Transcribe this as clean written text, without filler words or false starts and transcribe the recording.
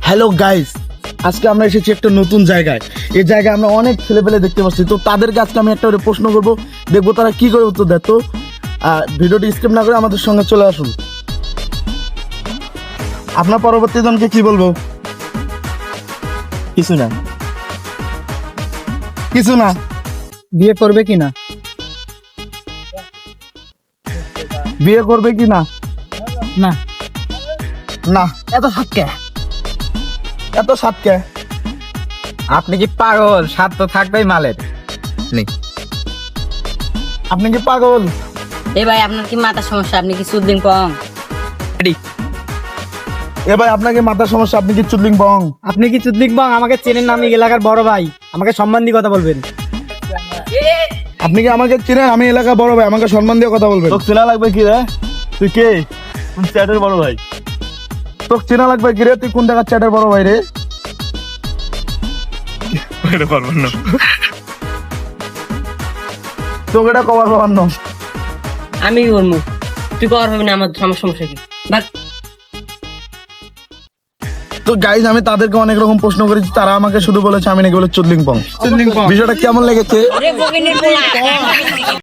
Hello guys, আজকে আমরা এসেছি একটা নতুন জায়গায়। এই জায়গায় আমরা অনেক ছেলেপেলে দেখতে পাচ্ছি। তো তাদেরকে আজকে আমি একটা করে প্রশ্ন করবো, দেখবো তারা কি করে উত্তর দেয়। তো ভিডিওটি স্কিপ না করে আমাদের সঙ্গে চলে আসুন। আপনার পরবর্তী জনকে কি বলবো? কিছু না। কিছু না। বিয়ে করবে কি না? বিয়ে করবে কি না? না। না। এত সাতকে, এত সাতকে। আপনি কি পাগল? স্বাদ তো থাকবেই মালের। আপনি কি পাগল? এ ভাই আপনার কি মাথার সমস্যা? আপনি কি সুদিন কম? এ ভাই, আপনাকে মাথার সমস্যা, আপনি কি চুদলিং বং? আপনি কি চুদলিক বাং? আমাকে চেনেন না? আমি এলাকার বড় ভাই, আমাকে সম্মান দিয়ে কথা বলবেন। আপনি কি আমাকে চিনেন? আমি এলাকা বড় ভাই, আমাকে সম্মান দিয়ে কথা বলবেন। তোকে চেনা লাগবে কি রে? তুই কে? কোন চ্যাটের বড় ভাই? তোকে চেনা লাগবে কি রে? তুই কোন টাকার চ্যাটের বড় ভাই রে? এটা পারবেন না। তোকে এটা কবার পাবান্ন। আমি কি করবো? তুই কর হবে না, আমার সমস্যা কি? বাট তো গাইজ, আমি তাদেরকে অনেক রকম প্রশ্ন করেছি, তারা আমাকে শুধু বলেছে আমি নাকি বলে চুদলিং পং। বিষয়টা কেমন লেগেছে?